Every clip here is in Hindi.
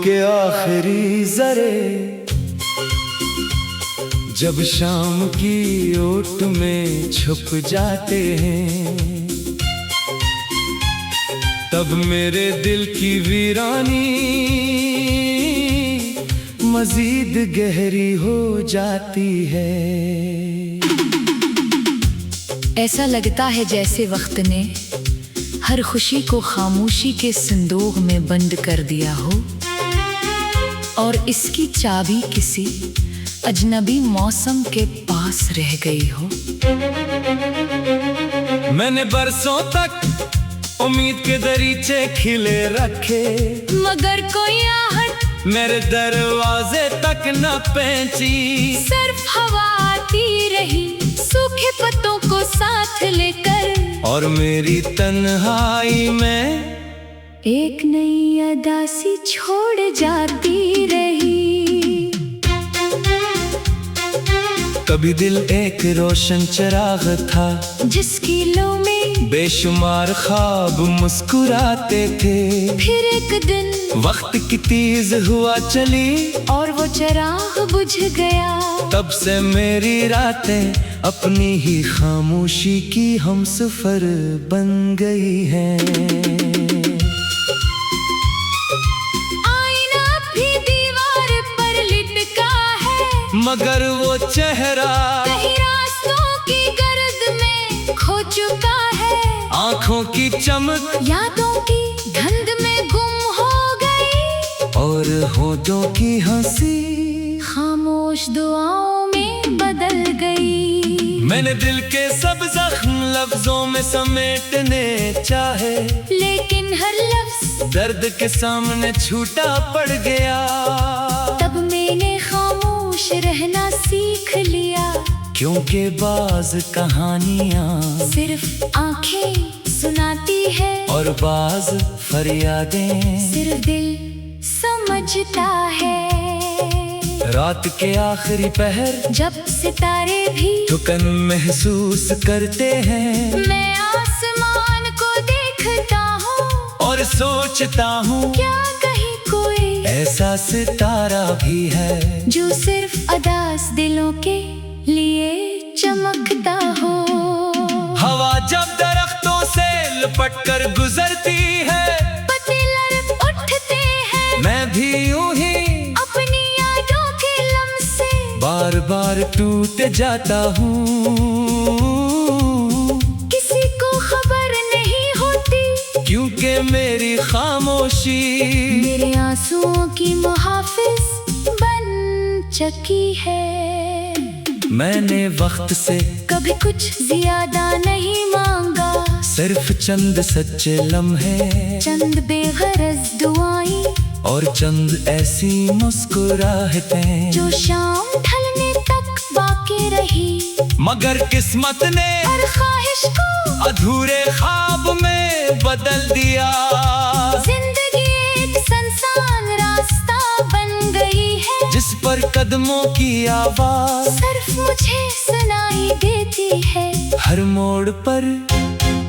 के आखिरी जरे जब शाम की ओट में छुप जाते हैं, तब मेरे दिल की वीरानी मजीद गहरी हो जाती है। ऐसा लगता है जैसे वक्त ने हर खुशी को खामोशी के संदूक में बंद कर दिया हो और इसकी चाबी किसी अजनबी मौसम के पास रह गई हो। मैंने बरसों तक उम्मीद के दरीचे खिले रखे, मगर कोई आहट मेरे दरवाजे तक न पहुंची। सिर्फ हवा आती रही सूखे पत्तों को साथ लेकर, और मेरी तन्हाई में एक नई अदासी छोड़ जाती रही। कभी दिल एक रोशन चिराग था जिसकी लो में बेशुमार ख्वाब मुस्कुराते थे। फिर एक दिन वक्त की तेज हुआ चली और वो चिराग बुझ गया। तब से मेरी रातें अपनी ही खामोशी की हमसफर बन गई हैं। आईना भी दीवार पर लिटका है, मगर वो चेहरा कहीं रास्तों की गर्द में खो चुका है। आंखों की चमक यादों की धुंध में गुम हो गई और होठों की हंसी खामोश दुआओं में बदल गई। मैंने दिल के सब जख्म लफ्जों में समेटने चाहे, लेकिन हर लफ्ज दर्द के सामने छूटा पड़ गया। तब मैंने खामोश रहना सीख लिया, क्योंकि बाज कहानियां सिर्फ आंखें सुनाती है और बाज फरियादें सिर्फ दिल समझता है। रात के आखिरी पहर जब सितारे भी थकन महसूस करते हैं, मैं आसमान को देखता हूँ और सोचता हूँ क्या कहीं कोई ऐसा सितारा भी है जो सिर्फ अदास दिलों के लिए चमकता हो। हवा जब दरख्तों से लपट कर गुजरती है, पत्ते लड़ उठते हैं, मैं भी यूं ही अपनी यादों के लम्से बार बार टूट जाता हूँ। किसी को खबर नहीं होती, क्योंकि मेरी खामोशी मेरे आंसुओं की मुहाफिज बन चुकी है। मैंने वक्त से कभी कुछ ज्यादा नहीं मांगा, सिर्फ चंद सच्चे लम्हे, चंद बेगरज दुआएं और चंद ऐसी मुस्कुराहटें जो शाम ढलने तक बाकी रही। मगर किस्मत ने हर ख्वाहिश को अधूरे ख्वाब में बदल दिया। जिंदगी एक सुनसान रास्ता बन गई है, जिस पर कदमों की आवाज सिर्फ मुझे सुनाई देती है। हर मोड़ पर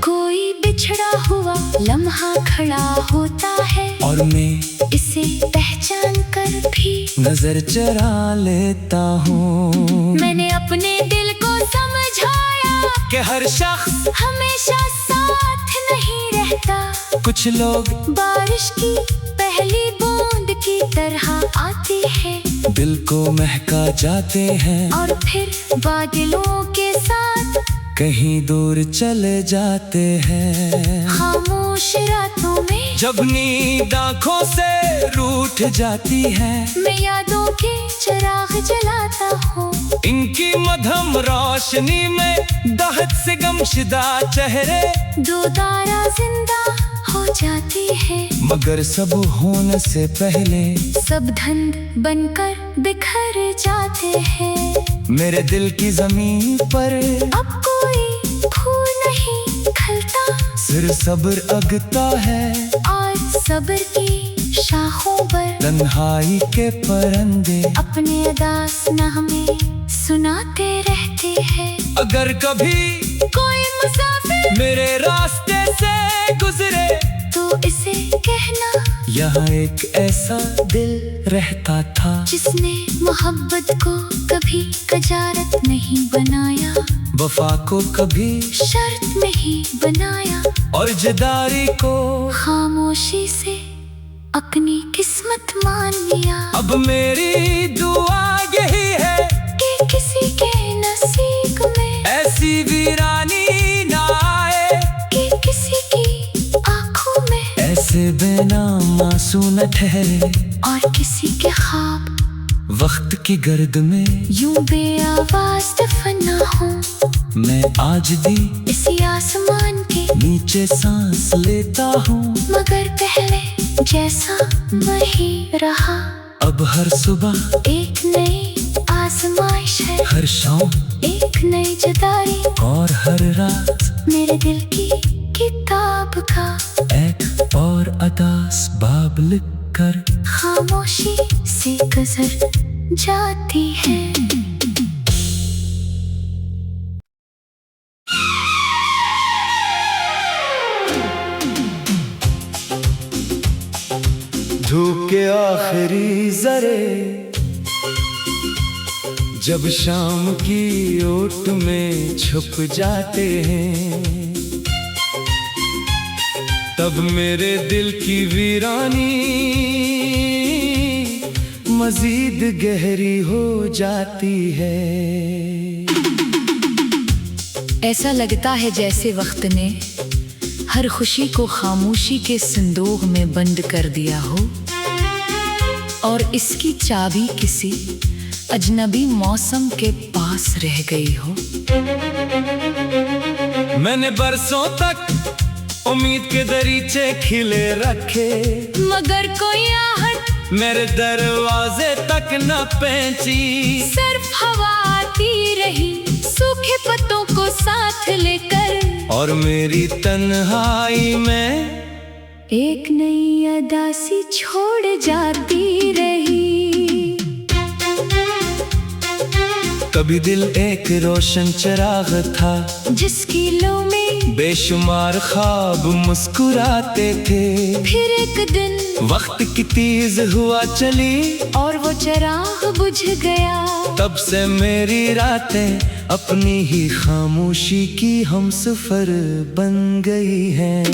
कोई बिछड़ा हुआ लम्हा खड़ा होता है, और मैं इसे पहचान कर भी नजर चरा लेता हूँ। मैंने अपने दिल को समझाया कि हर शख्स हमेशा साथ नहीं रहता। कुछ लोग बारिश की पहली बूंद की तरह आते हैं, दिल को महका जाते हैं और फिर बादलों के साथ कहीं दूर चले जाते हैं। खामोश रातों में जब नींद आँखों से रूठ जाती है, मैं यादों के चिराग जलाता हूँ। इनकी मधम रोशनी में दहत से गमशदा चेहरे दो तारा जिंदा हो जाती है, मगर सब होने से पहले सब धंध बनकर बिखर जाते हैं। मेरे दिल की जमीन पर अब कोई फूल नहीं खिलता, सिर्फ सब्र अगता है और सब्र की शाखों पर तन्हाई के परिंदे अपने अदास नगमे सुनाते रहते हैं। अगर कभी कोई मुसाफिर मेरे रास्ते से गुजरे तो इसे कहना। यहाँ एक ऐसा दिल रहता था जिसने मोहब्बत को कभी कजारत नहीं बनाया, वफा को कभी शर्त नहीं बनाया, और जुदाई को खामोशी से अपनी किस्मत मान लिया। अब मेरी दुआ यही है कि किसी के नसीब में ऐसी वीरानी ना आए, कि किसी की आंखों में ऐसे बेनाम आंसू न ठहरे, और किसी के ख्वाब वक्त की गर्द में यूं बेआवाज दफन ना हो। मैं आज भी इसी आसमान के नीचे सांस लेता हूँ, मगर पहले जैसा वही रहा। अब हर सुबह एक नई आजमाइश है, हर शाम एक नई जुदाई, और हर रात मेरे दिल की किताब का एक और अदास बाब लिख कर खामोशी से गुजर जाती है। धूप के आखिरी जरे जब शाम की ओट में छुप जाते हैं, तब मेरे दिल की वीरानी मजीद गहरी हो जाती है। ऐसा लगता है जैसे वक्त ने हर खुशी को खामोशी के संदूक में बंद कर दिया हो, और इसकी चाबी किसी अजनबी मौसम के पास रह गई हो। मैंने बरसों तक उम्मीद के दरीचे खिले रखे, मगर कोई आहट मेरे दरवाजे तक न पहुंची। सिर्फ हवा आती रही सूखे पत्तों को साथ लेकर, और मेरी तन्हाई में एक नई अदासी छोड़ जाती रही। कभी दिल एक रोशन चिराग था जिसकी लो में बेशुमार ख्वाब मुस्कुराते थे। फिर एक दिन वक्त की तेज हुआ चली और वो चिराग बुझ गया। तब से मेरी रातें अपनी ही खामोशी की हमसफर बन गई हैं।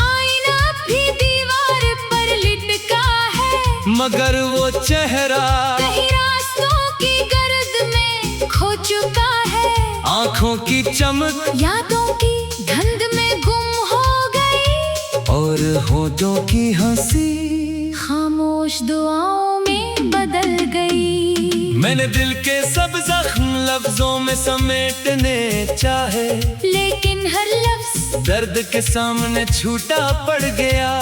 आईना भी दीवार पर लिटका है, मगर वो चेहरा कहीं रास्तों की गर्द में खो चुका है। आंखों की चमक यादों की धुंध में गुम हो गई, और होठों की हंसी खामोश दुआओं में बदल गई। मैंने दिल के सब जख्म लफ्जों में समेटने चाहे, लेकिन हर लफ्ज दर्द के सामने छूटा पड़ गया।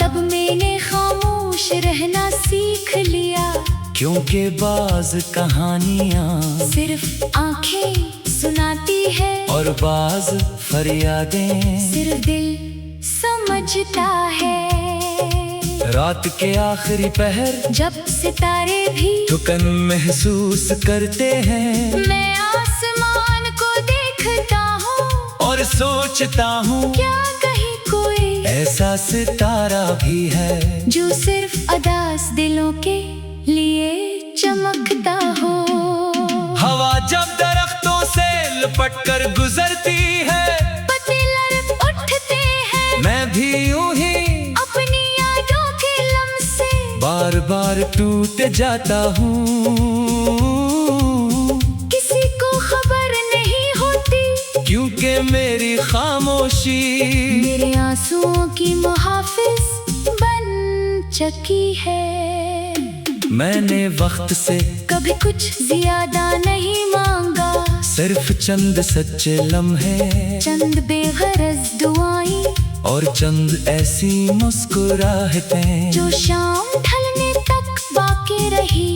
तब मैंने खामोश रहना सीख लिया, क्योंकि बाज कहानियां सिर्फ आंखें सुनाती है, और बाज फरियादें सिर्फ दिल समझता है। रात के आखिरी पहर जब सितारे भी थकन महसूस करते हैं, मैं आसमान को देखता हूँ और सोचता हूँ क्या कहीं कोई ऐसा सितारा भी है जो सिर्फ अदास दिलों के लिए चमकता हो। हवा जब दरख्तों से लपट कर गुजरती है, पत्ते लड़ उठते हैं, मैं भी यूं ही अपनी यादों के लम्से बार बार टूट जाता हूँ। किसी को खबर नहीं होती, क्योंकि मेरी खामोशी मेरे आंसुओं की मुहाफिज बन चुकी है। मैंने वक्त से कभी कुछ ज्यादा नहीं मांगा, सिर्फ चंद सच्चे लम्हे, चंद बेगरज दुआएं, और चंद ऐसी मुस्कुराहटें जो शाम ढलने तक बाकी रही।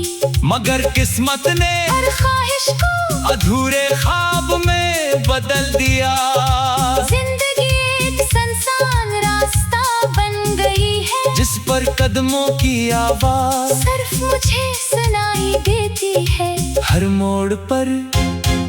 मगर किस्मत ने हर ख्वाहिश को अधूरे ख्वाब में बदल दिया। जिंदगी एक सुनसान रास्ता बन गई है, जिस पर कदमों की आवाज सिर्फ मुझे सुनाई देती है। हर मोड़ पर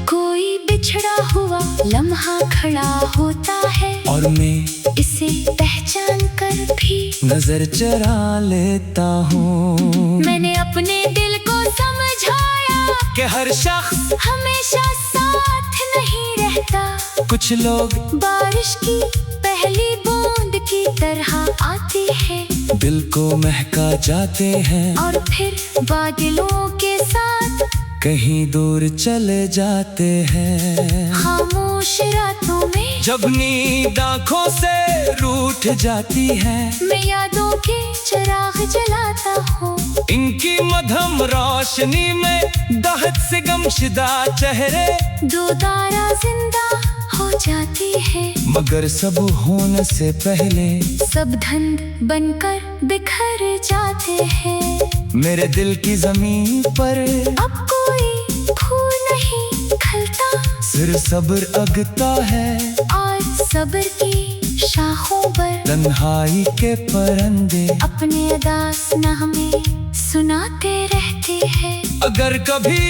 कोई बिछड़ा हुआ लम्हा खड़ा होता है, और मैं इसे पहचान कर भी नजर चरा लेता हूँ। मैंने अपने दिल को समझाया कि हर शख्स हमेशा साथ नहीं रहता। कुछ लोग बारिश की पहली बूंद की तरह आते हैं, दिल को महका जाते हैं, और फिर बादलों के साथ कहीं दूर चले जाते हैं। खामोश रातों में जब नींद आँखों से रूठ जाती है, मैं यादों के चिराग जलाता हूँ। इनकी मधम रोशनी में दहत से गमशदा चेहरे दोबारा जिंदा हो जाती है, मगर सब होने से पहले सब धंध बनकर बिखर जाते हैं। मेरे दिल की जमीन पर अब कोई फूल नहीं खिलता, सिर्फ सब्र अगता है, और सब्र की शाखों पर तन्हाई के परिंदे अपने अदास नगमे सुनाते रहते हैं। अगर कभी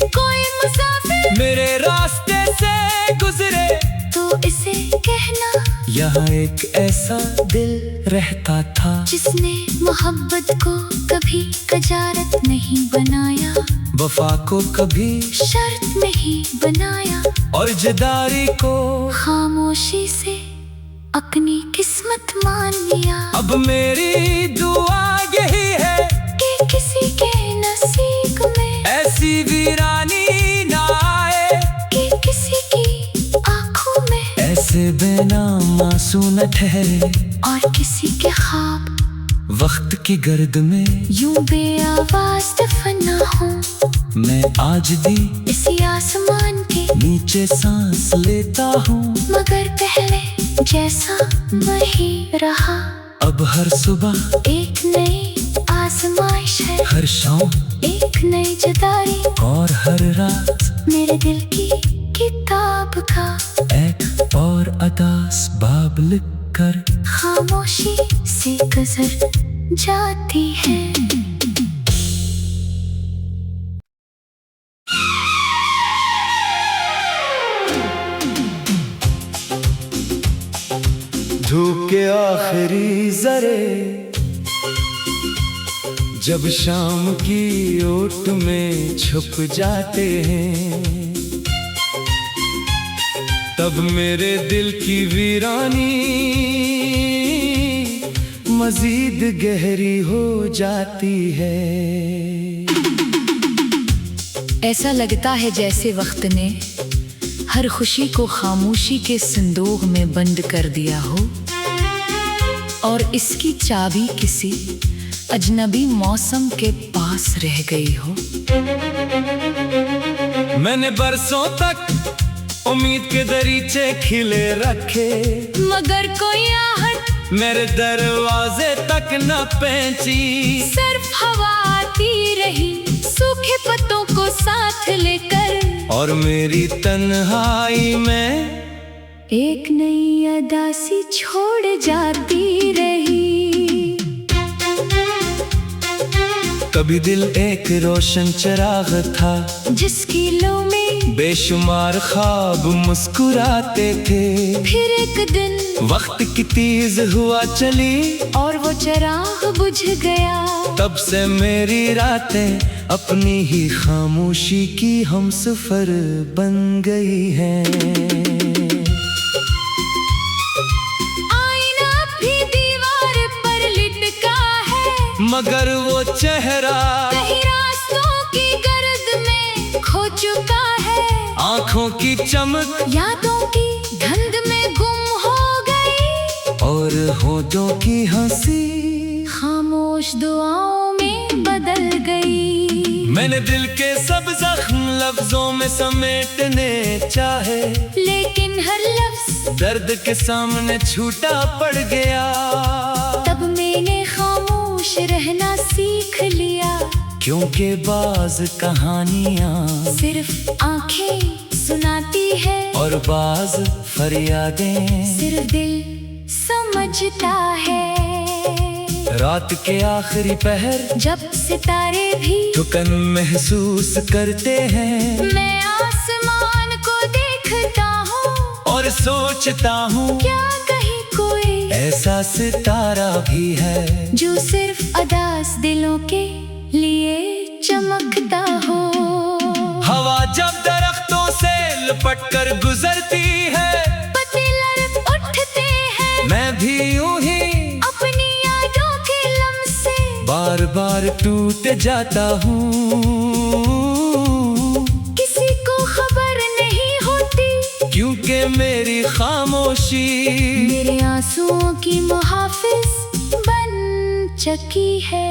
कोई मुसाफिर मेरे रास्ते से गुजरे, तो इसे कहना यहाँ एक ऐसा दिल रहता था, जिसने मोहब्बत को कभी कजारत नहीं बनाया, वफा को कभी शर्त नहीं बनाया, और जुदाई को खामोशी से अपनी किस्मत मान लिया। अब मेरी दुआ यही है कि किसी के नसीब में ऐसी वीरानी ना आए, कि किसी की आंखों में ऐसे बेनाम आंसू न ठहरे, और किसी के ख्वाब वक्त की गर्द में यूं बेआवाज दफन ना हो। मैं आज भी इसी आसमान के नीचे सांस लेता हूँ, मगर पहले जैसा वही रहा। अब हर सुबह एक नई आजमाइश है, हर शाम एक नई जुदाई, और हर रात मेरे दिल की किताब का एक और अदास बाब लिख कर खामोशी से गुजर जाती है। धूप के आखिरी जरे जब शाम की ओट में छुप जाते हैं, तब मेरे दिल की वीरानी मजीद गहरी हो जाती है। ऐसा लगता है जैसे वक्त ने हर खुशी को खामोशी के संदूक में बंद कर दिया हो, और इसकी चाबी किसी अजनबी मौसम के पास रह गई हो। मैंने बरसों तक उम्मीद के दरीचे खिले रखे, मगर कोई आहट मेरे दरवाजे तक न पहुंची। सिर्फ हवा आती रही सूखे पत्तों को साथ लेकर, और मेरी तन्हाई में एक नई अदासी छोड़ जाती रही। कभी दिल एक रोशन चिराग था, जिसकी लो में बेशुमार ख्वाब मुस्कुराते थे। फिर एक दिन वक्त की तेज हुआ चली, और वो चिराग बुझ गया। तब से मेरी रातें अपनी ही खामोशी की हमसफर बन गई हैं। आईना भी दीवार पर लिटका है, मगर वो चेहरा कहीं रास्तों की गर्द में खो चुका है। आंखों की चमक यादों की धुंध में गुम हो गई, और होठों की हंसी खामोश दुआओं में बदल गई। मैंने दिल के सब जख्म लफ्जों में समेटने चाहे, लेकिन हर लफ्ज दर्द के सामने छूटा पड़ गया। तब मैंने खामोश रहना सीख लिया, क्योंकि बाज कहानियाँ सिर्फ आंखें सुनाती है, और बाज फरियादें सिर्फ दिल समझता है। रात के आखिरी पहर जब सितारे भी थकन महसूस करते हैं, मैं आसमान को देख सोचता हूँ क्या कहीं कोई ऐसा सितारा भी है जो सिर्फ अदास दिलों के लिए चमकता हो। हवा जब दरख्तों से लपट कर गुजरती है, पत्ते लड़क उठते हैं, मैं भी यूं ही अपनी यादों के लम्से बार बार टूट जाता हूँ। किसी को खबर नहीं होती, क्योंकि मेरी खामोशी मेरे आंसुओं की मुहाफिज बन चुकी है।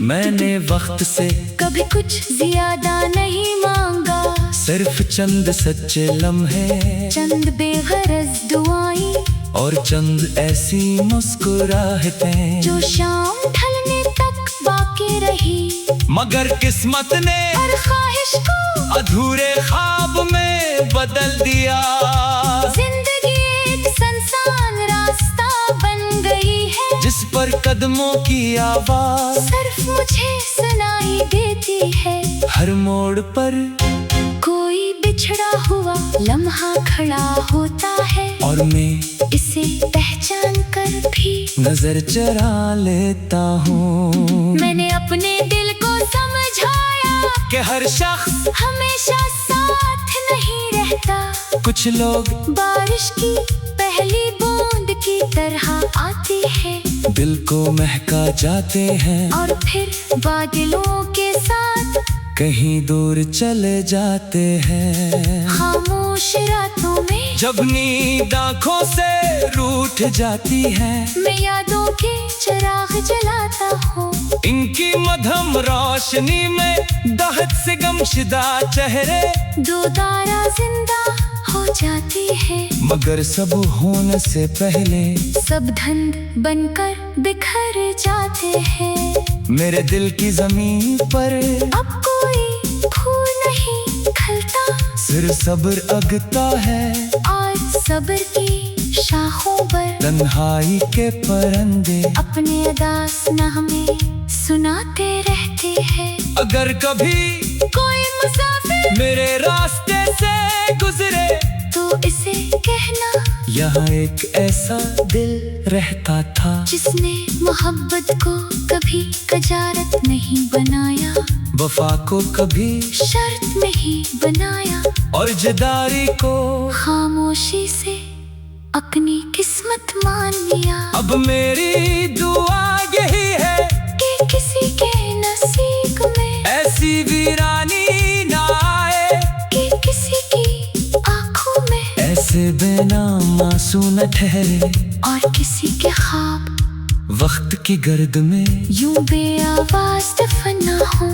मैंने वक्त से कभी कुछ ज्यादा नहीं मांगा, सिर्फ चंद सच्चे लम्हे, चंद बेगरज दुआएं और चंद ऐसी मुस्कुराहटें जो शाम ढलने तक बाकी रही। मगर किस्मत ने हर ख्वाहिश को अधूरे ख्वाब में बदल दिया। जिंदगी एक सुनसान रास्ता बन गई है, जिस पर कदमों की आवाज सिर्फ मुझे सुनाई देती है। हर मोड़ पर कोई बिछड़ा हुआ लम्हा खड़ा होता है, और मैं इसे पहचान कर भी नजर चरा लेता हूँ। मैंने अपने दिल को समझाया कि हर शख्स हमेशा साथ नहीं रहता। कुछ लोग बारिश की पहली बूंद की तरह आती है, दिल को महका जाते हैं और फिर बादलों के साथ कहीं दूर चले जाते हैं। खामोश रातों में जब नींद आँखों से रूठ जाती है, मैं यादों के चिराग जलाता हूँ। इनकी मधम रोशनी में दहक से गमशदा चेहरे दोबारा जिंदा हो जाती है, मगर सब होने से पहले सब धंध बनकर बिखर जाते हैं। मेरे दिल की जमीन पर अब कोई फूल नहीं खिलता, सिर्फ सब्र अगता है, और सब्र की शाखों पर तन्हाई के परिंदे अपने अदास नगमे सुनाते रहते हैं। अगर कभी कोई मुसाफिर मेरे रास्ते से गुजरे, तो इसे कहना यहाँ एक ऐसा दिल रहता था, जिसने मोहब्बत को कभी कजारत नहीं बनाया, वफा को कभी शर्त नहीं बनाया, और जुदाई को खामोशी से अपनी किस्मत मान लिया। अब मेरी दुआ यही है कि किसी के नसीब में ऐसी वीरानी ना आए, कि किसी की आंखों में ऐसे बेनाम आंसू न ठहरे, और किसी के ख्वाब वक्त की गर्द में यूं बेआवाज दफन न हो।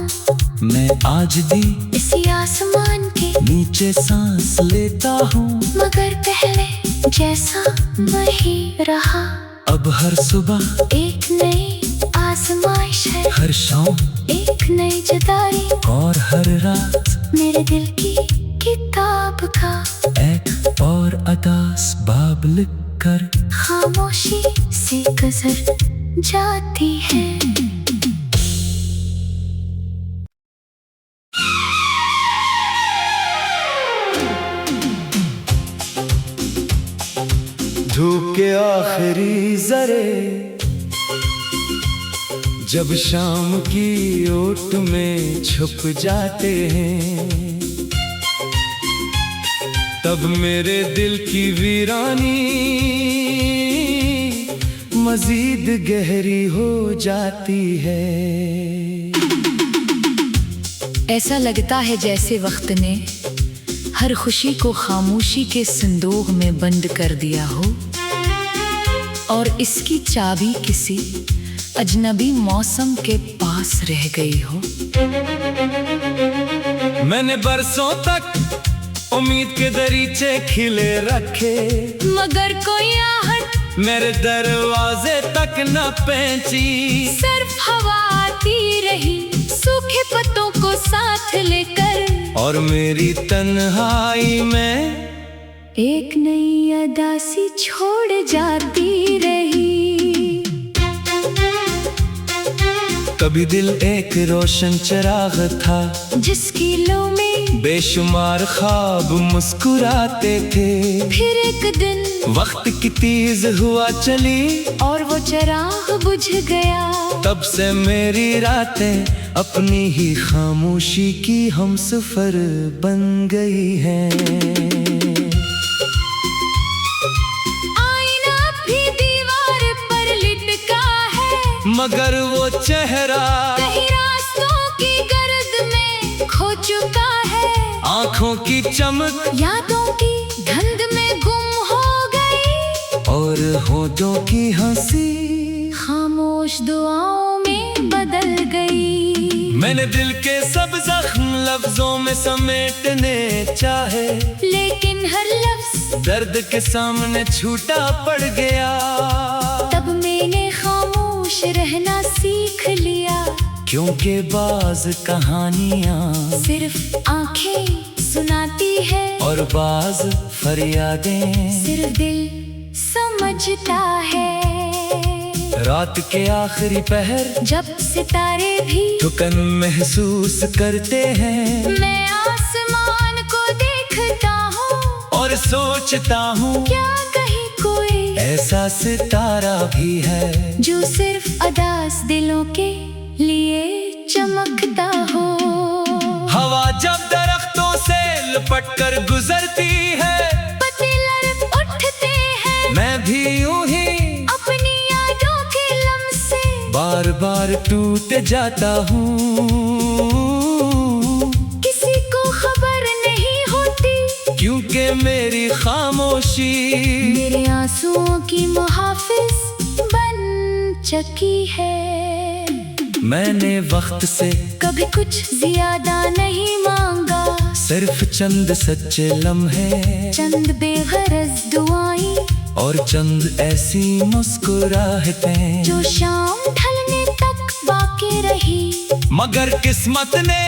मैं आज भी इसी आसमान के नीचे सांस लेता हूँ, मगर पहले जैसा वही रहा। अब हर सुबह एक नई आजमाइश है, हर शाम एक नई जुदाई, और हर रात मेरे दिल की किताब का एक और अदास बाब लिख कर खामोशी से गुजर जाती है। धूप के आखिरी जरे जब शाम की ओट में छुप जाते हैं, तब मेरे दिल की वीरानी मजीद गहरी हो जाती है। ऐसा लगता है जैसे वक्त ने हर खुशी को खामोशी के संदूक में बंद कर दिया हो, और इसकी चाबी किसी अजनबी मौसम के पास रह गई हो। मैंने बरसों तक उम्मीद के दरीचे खिले रखे, मगर कोई आहट मेरे दरवाजे तक न पहुंची। सिर्फ हवा आती रही सूखे पत्तों को साथ लेकर, और मेरी तन्हाई में एक नई अदासी छोड़ जाती रही। कभी दिल एक रोशन चिराग था, जिसकी लो में बेशुमार ख्वाब मुस्कुराते थे। फिर एक दिन वक्त की तेज हुआ चली, और वो चिराग बुझ गया। तब से मेरी रातें अपनी ही खामोशी की हमसफर बन गई हैं। आईना भी दीवार पर लिटका है, मगर वो चेहरा कहीं रास्तों की गर्द में खो चुका है। आंखों की चमक यादों की धुंध में गुम हो गई, और होठों की हंसी खामोश दुआओं में बदल गई। मैंने दिल के सब जख्म लफ्जों में समेटने चाहे, लेकिन हर लफ्ज दर्द के सामने छूटा पड़ गया। तब मैंने खामोश रहना सीख लिया, क्योंकि बाज कहानियां सिर्फ आंखें सुनाती है, और बाज फरियादें सिर्फ दिल समझता है। रात के आखिरी पहर जब सितारे भी थकन महसूस करते हैं, मैं आसमान को देखता हूँ और सोचता हूँ क्या कहीं कोई ऐसा सितारा भी है जो सिर्फ अदास दिलों के लिए चमकता हो। हवा जब दरख्तों से लपट कर गुजरती है, पत्ते लड़ उठते हैं, मैं भी यूं ही अपनी यादों के लम्से बार बार टूट जाता हूँ। किसी को खबर नहीं होती, क्योंकि मेरी खामोशी मेरे आंसुओं की मुहाफिज बन चुकी है। मैंने वक्त से कभी कुछ ज्यादा नहीं मांगा, सिर्फ चंद सच्चे लम्हे, चंद बेगरज दुआएं, और चंद ऐसी मुस्कुराहटें जो शाम ढलने तक बाकी रही। मगर किस्मत ने